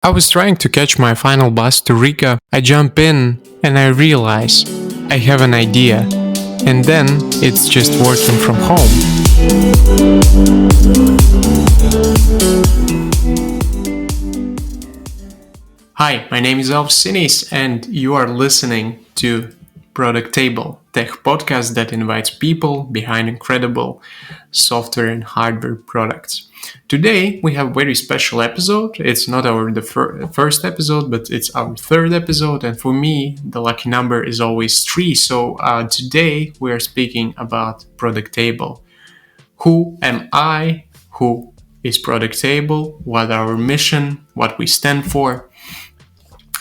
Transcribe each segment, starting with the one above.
I was trying to catch my final bus to Riga. I jump in and I realize I have an idea. And then it's just working from home. Hi, my name is Elvis and you are listening to Product Table, tech podcast that invites people behind incredible software and hardware products. Today we have a very special episode. It's not the first episode, but it's our third episode, and for me the lucky number is always 3. So today we are speaking about Product Table. Who am I? Who is Product Table? What our mission? What we stand for?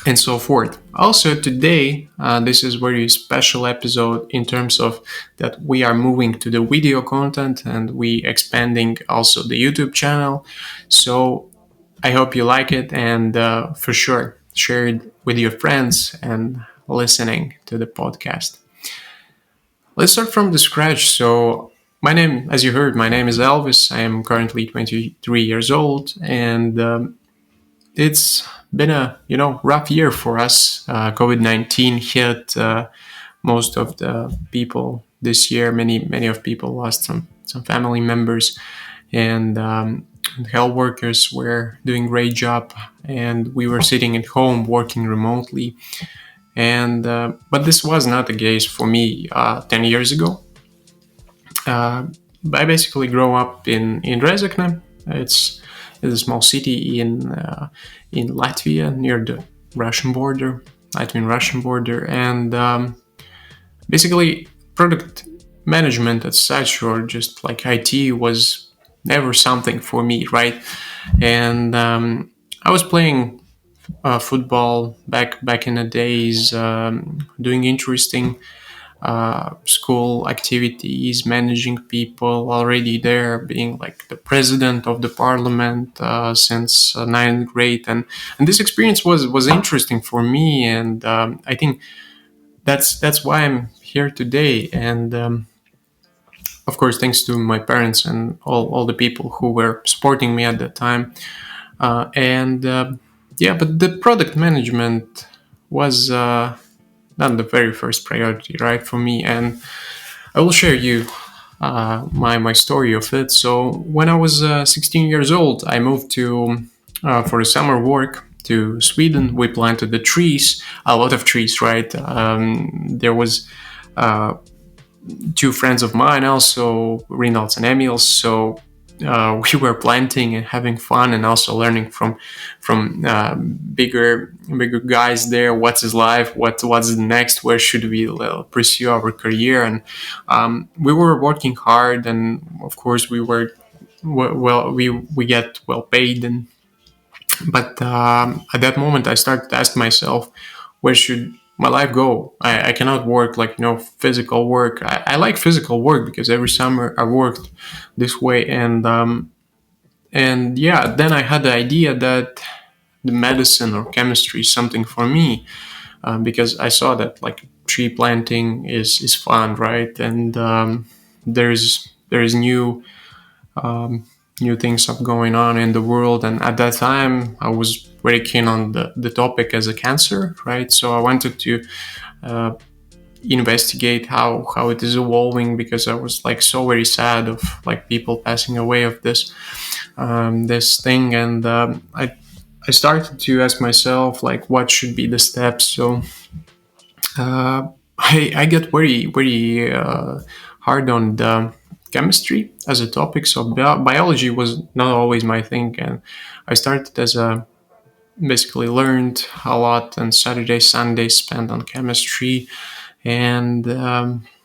And so forth. Also today, this is a very special episode in terms of that we are moving to the video content and we expanding also the YouTube channel. So I hope you like it, and for sure share it with your friends and listening to the podcast. Let's start from the scratch. So my name, as you heard, my name is Elvis. I am currently 23 years old, and it's been a rough year for us. COVID-19 hit most of the people this year. Many of people lost some family members, and health workers were doing great job, and we were sitting at home working remotely. And but this was not the case for me 10 years ago. I basically grew up in Rezekne. It's a small city in Latvia near the Latvian-Russian border, and basically product management as such, or just like IT, was never something for me, right? And I was playing football back in the days, doing interesting school activities, managing people already there, being like the president of the parliament since ninth grade, and this experience was interesting for me, and I think that's why I'm here today, and of course thanks to my parents and all the people who were supporting me at that time, but the product management was not the very first priority, right, for me. And I will share you my story of it. So when I was 16 years old, I moved to for the summer work to Sweden. We planted the trees, a lot of trees, right? There was 2 friends of mine also, Rinalds and Emils. So we were planting and having fun, and also learning from bigger guys there. What's his life? What's the next? Where should we pursue our career? And we were working hard, and of course we were we get well paid. And but at that moment, I started to ask myself, where should my life go? I cannot work like physical work. I like physical work because every summer I worked this way, and then I had the idea that the medicine or chemistry is something for me, because I saw that like tree planting is fun, right? And there's new things up going on in the world, and at that time I was very keen on the topic as a cancer, right? So I wanted to investigate how it is evolving, because I was like so very sad of like people passing away of this thing, and I started to ask myself like what should be the steps. So I get very hard on the chemistry as a topic. So biology was not always my thing, and I started as basically learned a lot, and Saturday, Sunday spent on chemistry, and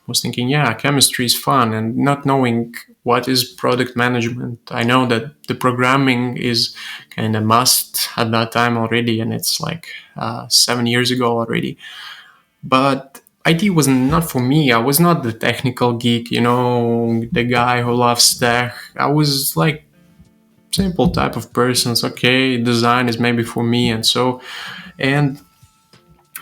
was thinking, chemistry is fun, and not knowing what is product management. I know that the programming is kind of must at that time already, and it's like 7 years ago already. But IT was not for me. I was not the technical geek, the guy who loves tech. I was like simple type of persons. Okay, design is maybe for me, and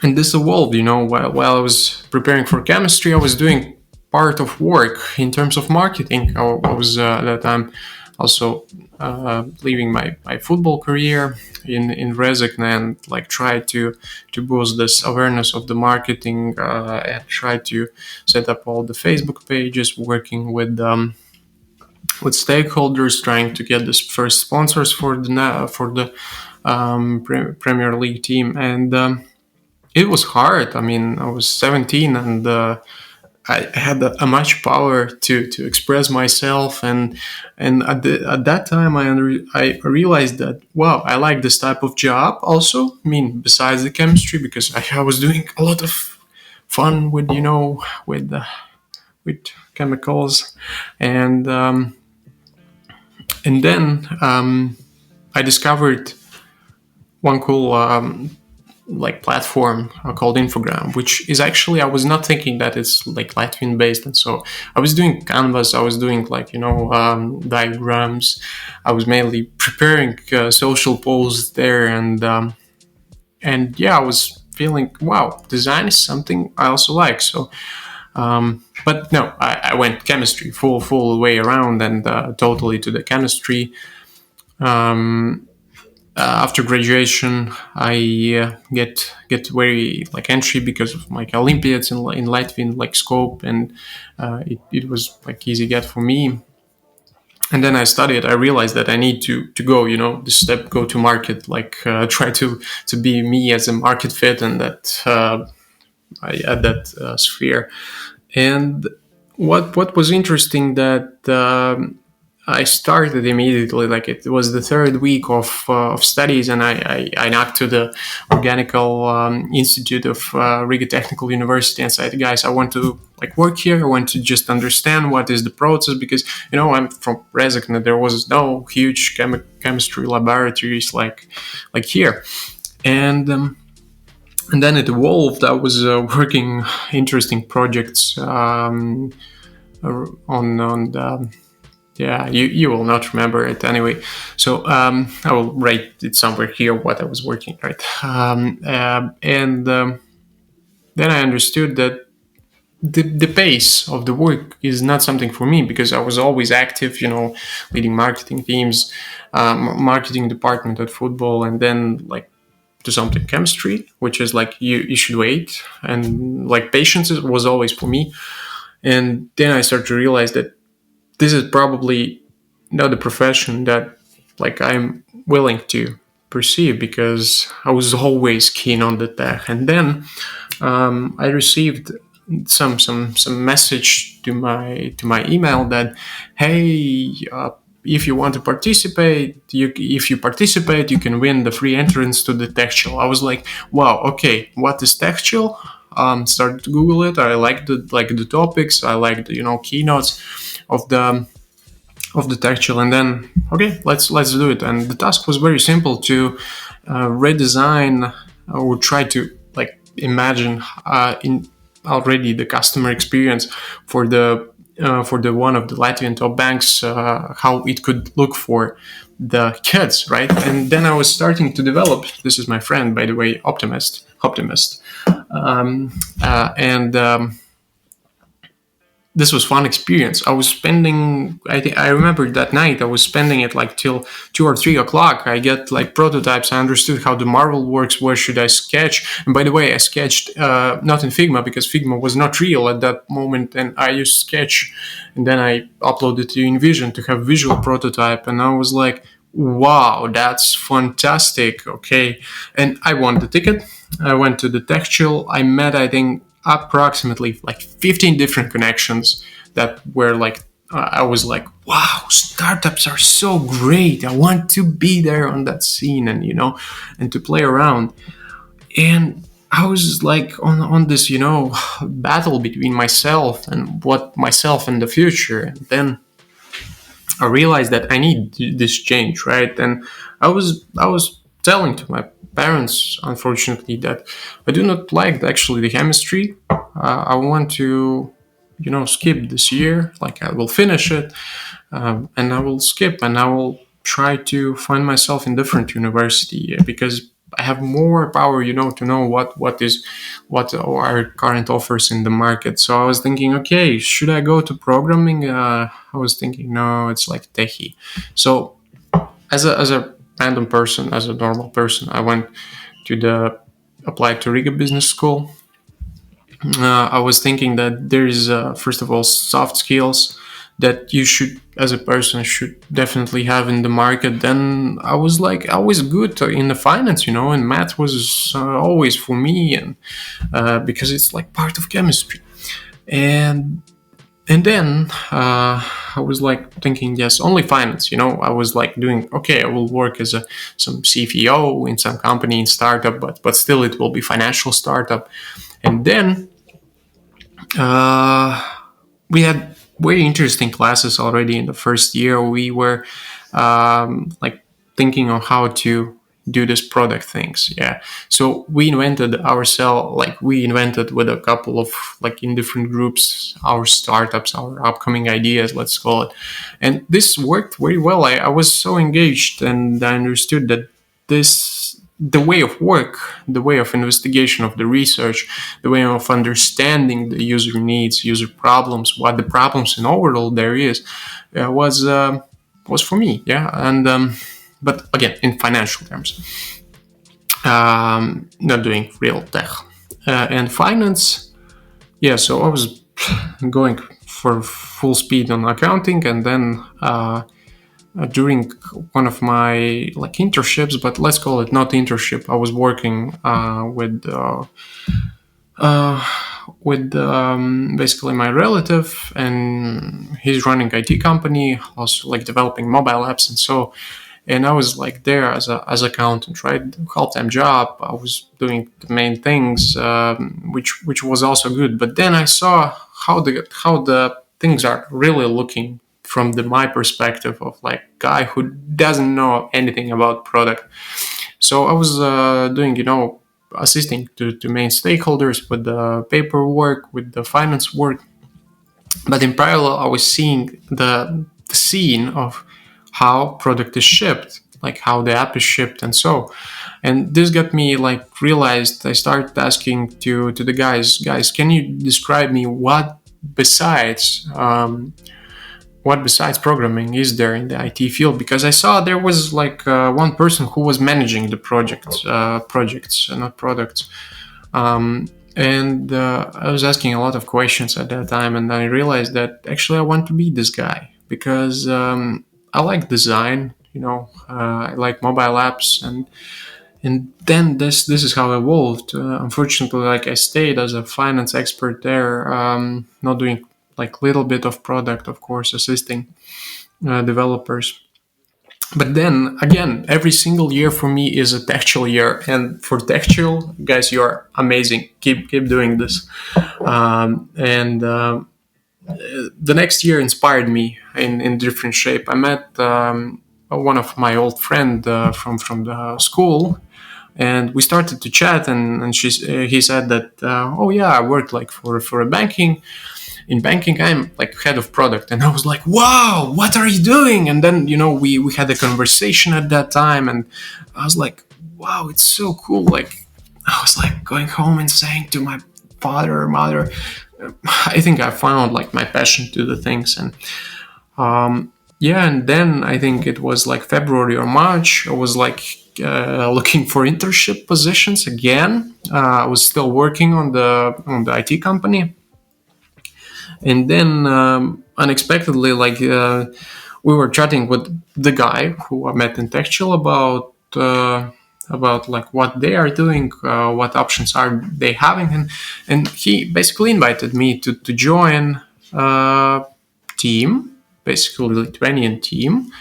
this evolved. While I was preparing for chemistry, I was doing part of work in terms of marketing. I was at that time also leaving my football career in Rezekne, and like try to boost this awareness of the marketing, and try to set up all the Facebook pages, working with stakeholders, trying to get the first sponsors for the Premier League team. And it was hard. I mean, I was 17, and I had a much power to express myself, and at that time I realized that, wow, I like this type of job also. I mean, besides the chemistry, because I was doing a lot of fun with with chemicals, and then I discovered one cool like platform called Infogram, which is actually, I was not thinking that it's like Latvian based, and so I was doing canvas, I was doing like diagrams, I was mainly preparing social posts there, and yeah, I was feeling, wow, design is something I also like. So but no, I went chemistry full way around, and totally to the chemistry. After graduation, I get very like entry because of like Olympiads in Latvian like scope, and it was like easy get for me. And then I studied. I realized that I need to go, this step, go to market, like try to be me as a market fit, and that I add that sphere. And what was interesting that I started immediately, like it was the third week of studies, and I knocked to the Organical Institute of Riga Technical University and said, guys, I want to like work here. I want to just understand what is the process, because I'm from Rezekne. There was no huge chemistry laboratories like here, and then it evolved. I was working interesting projects on the, yeah, you will not remember it anyway. So I will write it somewhere here what I was working, right? And then I understood that the pace of the work is not something for me, because I was always active, leading marketing teams, marketing department at football, and then like to something chemistry, which is like you should wait, and like patience was always for me. And then I started to realize that this is probably not the profession that like I'm willing to pursue, because I was always keen on the tech. And then I received some message to my email that, hey, if you want to participate, if you participate, you can win the free entrance to the textual. I was like, wow, okay, what is textual? Started to Google it. I liked the topics. I liked the keynotes of the textual, and then okay, let's do it. And the task was very simple, to redesign or try to like imagine in already the customer experience for the one of the Latvian top banks, how it could look for the kids, right? And then I was starting to develop. This is my friend, by the way, Optimist, and this was fun experience. I was spending, I remember that night I was spending it like till 2 or 3 o'clock. I get like prototypes. I understood how the Marvel works. Where should I sketch? And by the way, I sketched not in Figma, because Figma was not real at that moment, and I used Sketch, and then I uploaded to InVision to have visual prototype. And I was like, wow, that's fantastic. Okay, and I won the ticket. I went to the textual. I met, I think, approximately like 15 different connections that were like, I was like, wow, startups are so great. I want to be there on that scene, and to play around. And I was like on this, battle between myself and the future. And then I realized that I need this change, right? And I was telling to my parents, unfortunately, that I do not like actually the chemistry. I want to, skip this year. Like I will finish it, and I will skip, and I will try to find myself in different university, because I have more power, to know what are current offers in the market. So I was thinking, okay, should I go to programming? I was thinking, no, it's like techie. So as a random person, as a normal person, I went to the applied to Riga Business School. I was thinking that there is, first of all, soft skills that you should, as a person, should definitely have in the market. Then I was like always good in the finance, and math was always for me, and because it's like part of chemistry. And and then I was like thinking, yes, only finance. I was like doing, okay, I will work as some CFO in some company in startup, but still it will be financial startup. And then uh, we had very interesting classes already in the first year. We were like thinking on how to do this product things. Yeah. So we invented ourselves, like we invented with a couple of like in different groups, our startups, our upcoming ideas, let's call it. And this worked very well. I was so engaged, and I understood that the way of work, the way of investigation of the research, the way of understanding the user needs, user problems, what the problems in overall there is, was for me. Yeah. And but again, in financial terms, not doing real tech. And finance, yeah, so I was going for full speed on accounting, and then during one of my like internships, but let's call it not internship, I was working with basically my relative, and he's running IT company, also like developing mobile apps, and I was like there as accountant, right? Half-time job. I was doing the main things, which was also good. But then I saw how the things are really looking from my perspective of like guy who doesn't know anything about product. So I was doing, assisting to main stakeholders with the paperwork, with the finance work. But in parallel, I was seeing the scene of how product is shipped, like how the app is shipped, and so. And this got me like realized. I started asking to the guys, can you describe me what besides programming is there in the IT field? Because I saw there was like one person who was managing the projects, not products. And I was asking a lot of questions at that time, and I realized that actually I want to be this guy because I like design, I like mobile apps, and then this is how it evolved. Unfortunately, like I stayed as a finance expert there, not doing like little bit of product, of course, assisting developers. But then again, every single year for me is a textual year, and for textual guys, you are amazing. Keep doing this. And the next year inspired me in different shape. I met one of my old friend from the school, and we started to chat. And he said that oh yeah, I worked like for a banking. In banking, I'm like head of product. And I was like, wow, what are you doing? And then, we had a conversation at that time, and I was like, wow, it's so cool. Like, I was like going home and saying to my father or mother, I think I found like my passion to the things. And yeah, and then I think it was like February or March, I was like looking for internship positions again. I was still working on the IT company. And then unexpectedly, like we were chatting with the guy who I met in Textual about like what they are doing, what options are they having, and he basically invited me to join a team, basically Lithuanian team,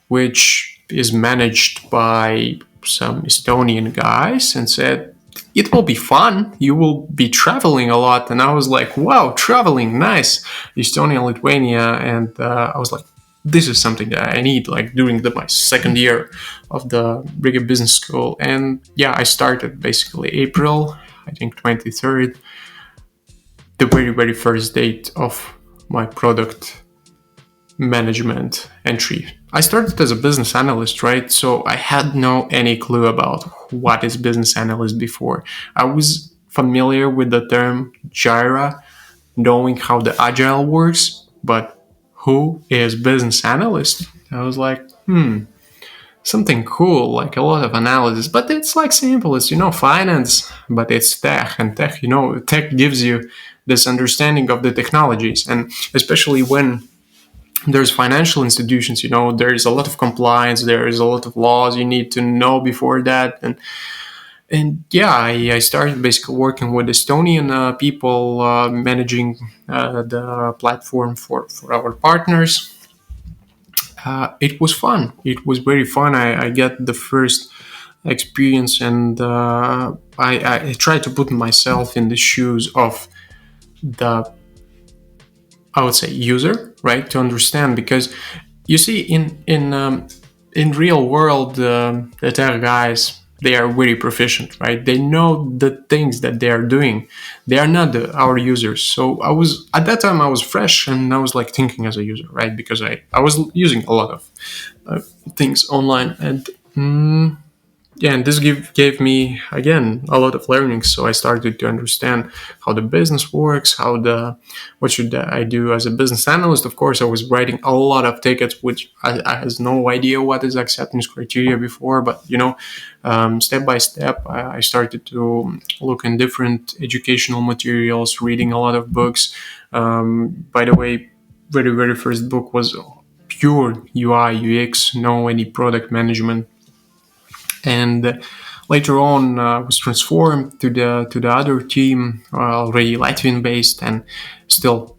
which is managed by some Estonian guys, and said it will be fun. You will be traveling a lot. And I was like, wow, traveling, nice. Estonia, Lithuania. And I was like, this is something that I need, like during my second year of the Riga Business School. And yeah, I started basically April, I think 23rd, the very, very first date of my product management entry. I started as a business analyst, right? So I had no any clue about what is business analyst before. I was familiar with the term Jira, knowing how the agile works, but who is business analyst? I was like, something cool, like a lot of analysis, but it's like simple. It's, finance, but it's tech, and tech, tech gives you this understanding of the technologies. And especially when there's financial institutions, there's a lot of compliance, there is a lot of laws you need to know before that. And yeah, I started basically working with Estonian people, managing the platform for our partners. It was fun. It was very fun. I get the first experience, and I try to put myself in the shoes of the, I would say, user, right, to understand, because you see in real world, the tech guys, they are very proficient, right? They know the things that they are doing. They are not our users. So I was at that time, I was fresh, and I was like thinking as a user, right? Because I was using a lot of things online, and yeah, and this gave me again a lot of learning. So I started to understand how the business works, what should I do as a business analyst. Of course, I was writing a lot of tickets, which I has no idea what is acceptance criteria before. But step by step, I started to look in different educational materials, reading a lot of books. By the way, very first book was pure UI UX, no any product management. And later on, was transformed to the other team, already Latvian based, and still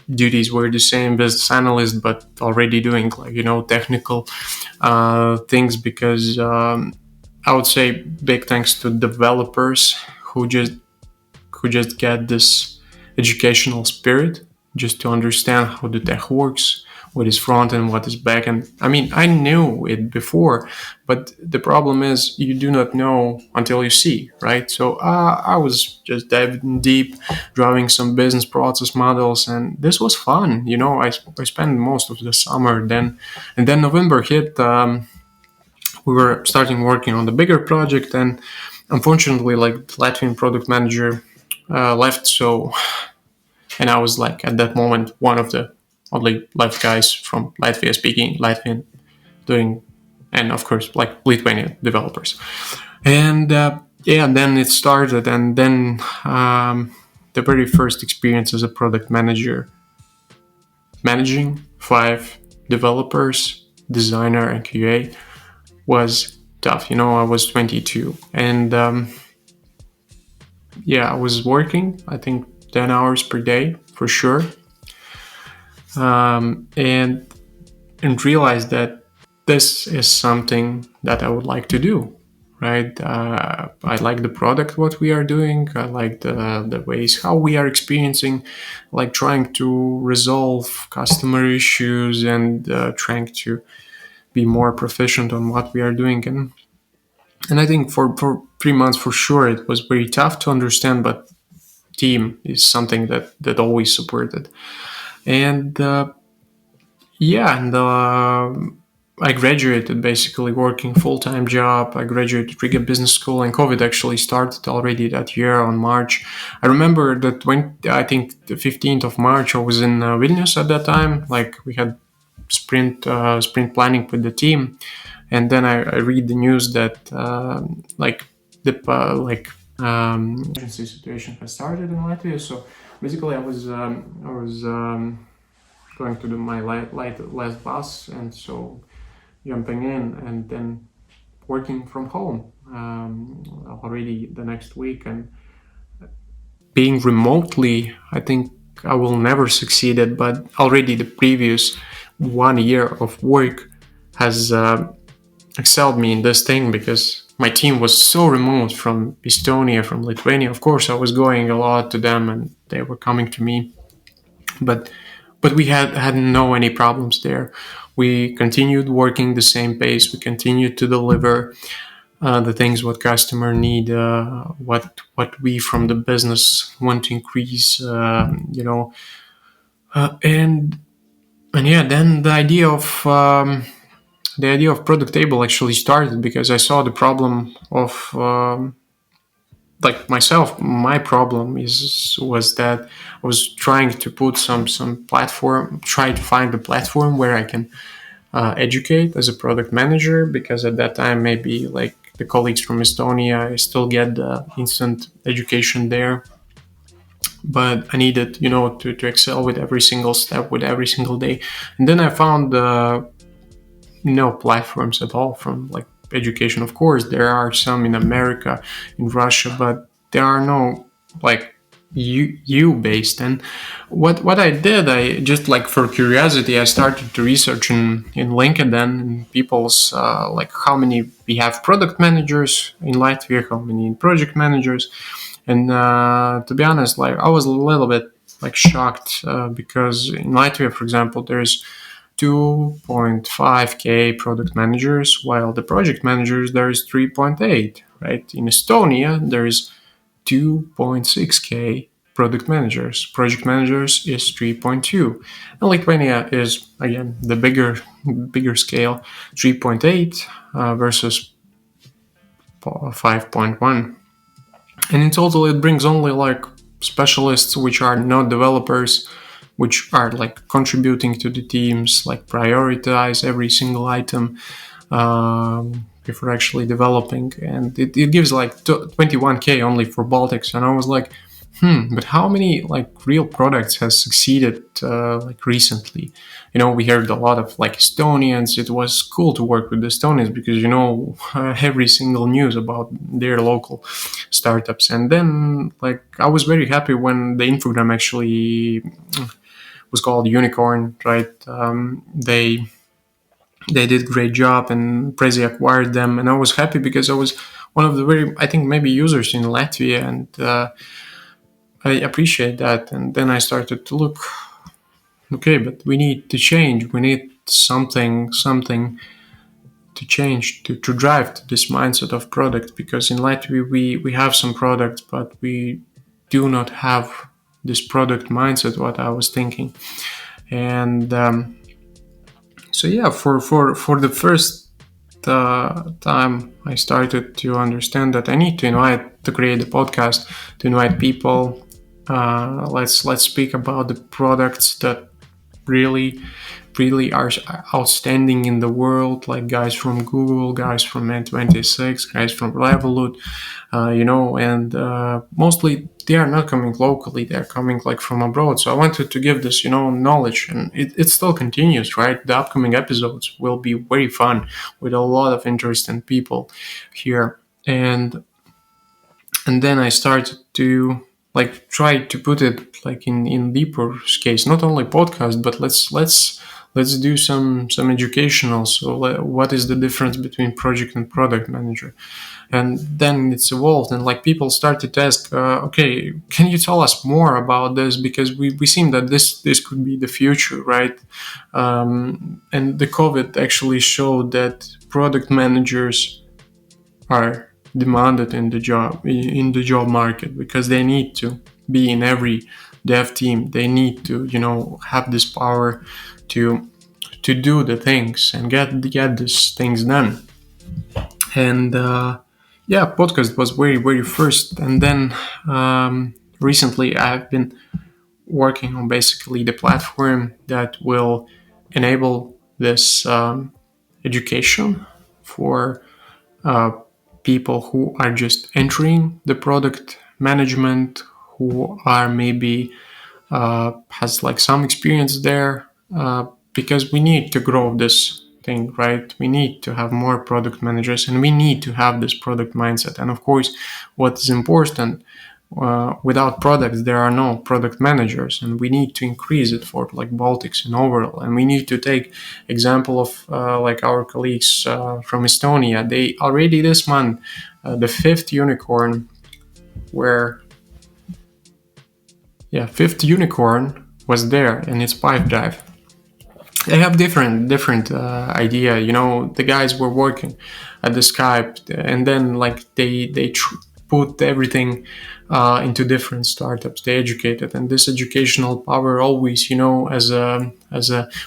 duties were the same, business analyst, but already doing technical things, because I would say big thanks to developers who just get this educational spirit, just to understand how the tech works, what is front and what is back. And I mean, I knew it before, but the problem is you do not know until you see, right? So I was just diving deep, drawing some business process models, and this was fun. I spent most of the summer then, and then November hit. We were starting working on the bigger project, and unfortunately, like, Latvian product manager left. So, and I was like at that moment one of the only live guys from Latvia speaking Latvian, doing, and of course like Lithuanian developers. And yeah, then it started, and then the very first experience as a product manager, managing 5 developers, designer, and QA, was tough. I was 22, and yeah, I was working, I think, 10 hours per day for sure, and realized that this is something that I would like to do. Right, I like the product, what we are doing. I like the ways how we are experiencing, like trying to resolve customer issues, and trying to be more proficient on what we are doing. And I think for 3 months for sure it was very tough to understand, but team is something that always supported. And yeah, and I graduated basically working full-time job. I graduated Riga Business School, and COVID actually started already that year on March. I remember that I think the 15th of March, I was in Vilnius at that time. Like, we had sprint planning with the team, and then I read the news that emergency situation has started in Latvia. So basically, I was going to do my last bus, and so jumping in and then working from home already the next week. And being remotely, I think I will never succeed it, but already the previous 1 year of work has excelled me in this thing, because my team was so remote from Estonia, from Lithuania. Of course, I was going a lot to them, and they were coming to me, but we hadn't no any problems there. We continued working the same pace. We continued to deliver the things what customer need, what we from the business want to increase, and yeah, then the idea of the idea of product table actually started because I saw the problem of like myself. My problem was that I was trying to put some platform, try to find a platform where I can educate as a product manager, because at that time maybe like the colleagues from Estonia, I still get the instant education there, but I needed, to excel with every single step, with every single day. And then I found no platforms at all from like education. Of course, there are some in America, in Russia, but there are no like you based. And what I did, I just like for curiosity, I started to research in LinkedIn and people's like how many we have product managers in Latvia, how many project managers. And to be honest, like I was a little bit like shocked because in Latvia, for example, there's 2.5k product managers, while the project managers there is 3.8. Right? In Estonia, there is 2.6k product managers. Project managers is 3.2. And Lithuania is again the bigger scale, 3.8 versus 5.1. And in total, it brings only like specialists, which are not developers, which are like contributing to the teams, like prioritize every single item before actually developing. And it gives like 21k only for Baltics. And I was like, but how many like real products has succeeded like recently? We heard a lot of like Estonians. It was cool to work with Estonians because every single news about their local startups. And then like I was very happy when the infogram actually was called Unicorn, right? They did a great job and Prezi acquired them, and I was happy because I was one of the very, I think, maybe users in Latvia, and I appreciate that. And then I started to look, okay, but we need to change. We need something to change to drive to this mindset of product, because in Latvia we have some products, but we do not have this product mindset, what I was thinking. And so yeah, for the first time I started to understand that I need to create a podcast, to invite people. Let's speak about the products that really are outstanding in the world, like guys from Google, guys from N26, guys from Revolut, and mostly they are not coming locally, they're coming like from abroad. So I wanted to give this, knowledge, and it still continues, right? The upcoming episodes will be very fun with a lot of interesting people here. And then I started to like try to put it like in deeper case, not only podcast, but let's do some educational. So what is the difference between project and product manager? And then it's evolved, and like people started to ask, okay, can you tell us more about this, because we seem that this could be the future, right? And the COVID actually showed that product managers are demanded in the job market, because they need to be in every dev team. They need to have this power to do the things and get these things done. And yeah, podcast was very first, and then recently I've been working on basically the platform that will enable this education for people who are just entering the product management, who are maybe has like some experience there, because we need to grow this thing, right? We need to have more product managers, and we need to have this product mindset. And of course, what is important, without products there are no product managers, and we need to increase it for like Baltics and overall. And we need to take example of like our colleagues from Estonia. They already this month, the fifth unicorn was there, and it's Pipedrive. They have different idea. The guys were working at the Skype, and then like they put everything into different startups. They educated, and this educational power always, as a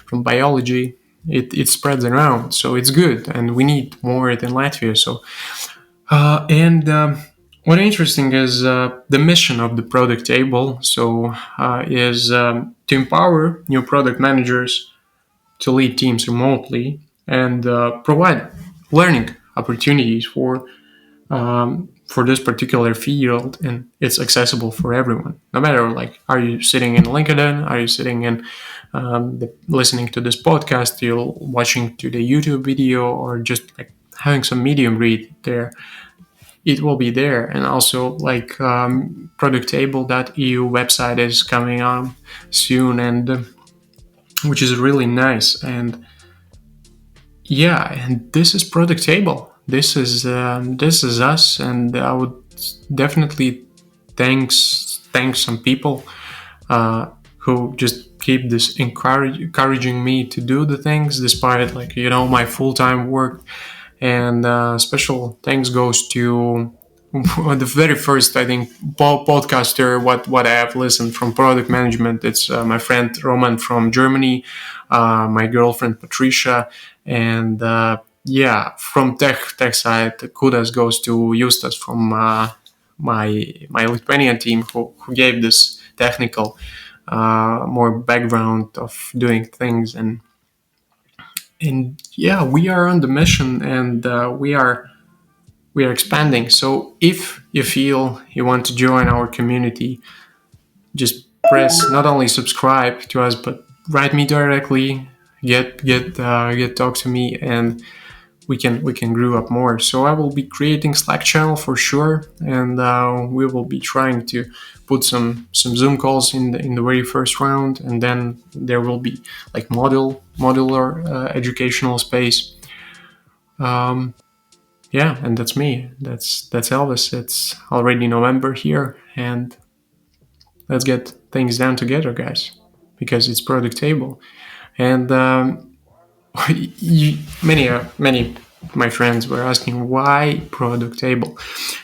from biology, it spreads around, so it's good, and we need more in Latvia. So and what interesting is the mission of the product table. So is to empower new product managers to lead teams remotely and provide learning opportunities for this particular field, and it's accessible for everyone, no matter like, are you sitting in LinkedIn, are you sitting in listening to this podcast, you're watching to the YouTube video, or just like having some medium read there, it will be there. And also like productable.eu website is coming on soon, and which is really nice. And yeah, and this is product table. This is us, and I would definitely thank some people who just keep this encouraging me to do the things despite, like, my full-time work. And special thanks goes to the very first, I think, podcaster what I have listened from product management. It's my friend Roman from Germany, my girlfriend Patricia, and yeah, from tech side, kudos goes to Justas from my Lithuanian team, who gave this technical more background of doing things. And yeah, we are on the mission, and we are expanding. So if you feel you want to join our community, just press not only subscribe to us, but write me directly, get talk to me, and we can grow up more. So I will be creating Slack channel for sure, and we will be trying to put some Zoom calls in the very first round, and then there will be like modular educational space. Yeah, and that's me. That's Elvis. It's already November here, and let's get things down together, guys, because it's product table. And many my friends were asking why product table,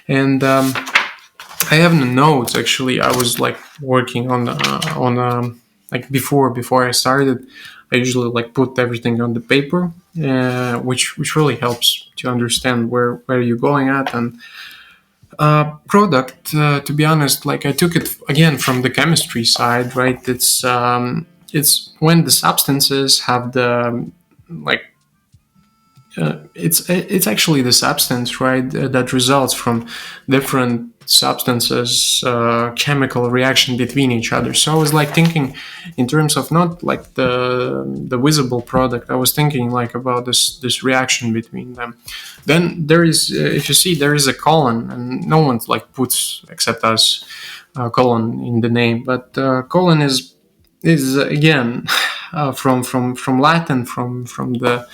and I have the notes. Actually, I was like working on like before I started. I usually like put everything on the paper, which really helps to understand where you're going at. And product, to be honest, like I took it again from the chemistry side, right? It's when the substances have the like it's actually the substance, right, that results from different substances chemical reaction between each other. So I was like thinking in terms of not like the visible product. I was thinking like about this reaction between them. Then there is, if you see, there is a colon, and no one like puts except us colon in the name, but colon is again from Latin, from the,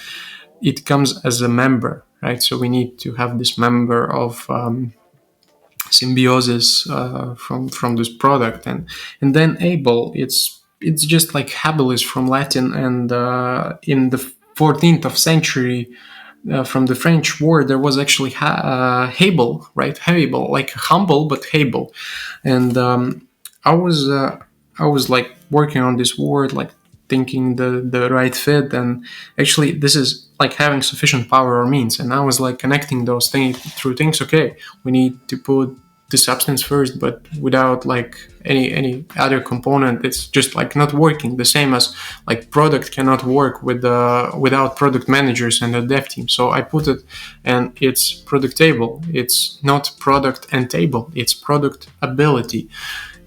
it comes as a member, right? So we need to have this member of symbiosis from this product, and then able. It's just like habilis from Latin, and in the 14th of century, from the French word, there was actually hable, right? Hable, like humble, but hable. And I was uh, I was like working on this word, like thinking the right fit, and actually this is like having sufficient power or means. And I was like connecting those things through things. Okay, we need to put the substance first, but without like any other component, it's just like not working. The same as like product cannot work without product managers and a dev team. So I put it, and it's product table. It's not product and table. It's product ability.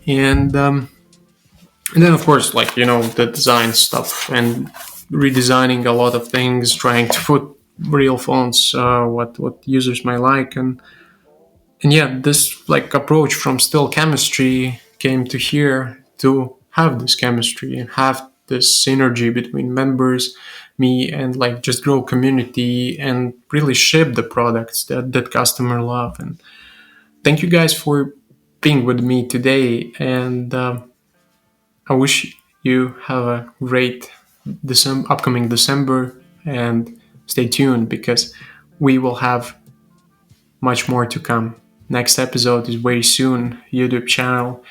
And then, of course, like, the design stuff and redesigning a lot of things, trying to put real fonts, what users might like. And yeah, this like approach from still chemistry came to here to have this chemistry and have this synergy between members, me, and like just grow community and really ship the products that customer love. And thank you guys for being with me today. And I wish you have a great upcoming December, and stay tuned because we will have much more to come. Next episode is very soon. YouTube channel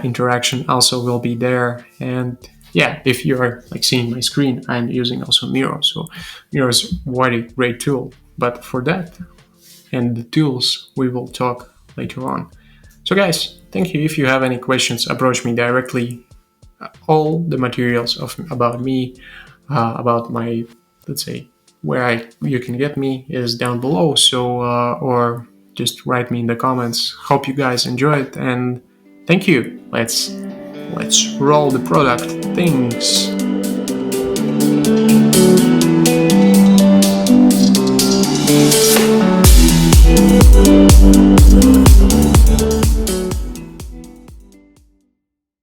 interaction also will be there, and yeah, if you're like seeing my screen, I'm using also Miro. So Miro is quite a great tool. But for that and the tools, we will talk later on. So guys, thank you. If you have any questions, approach me directly. All the materials about me, about my, let's say, you can get me is down below. So or just write me in the comments. Hope you guys enjoyed and thank you. Let's roll the product things.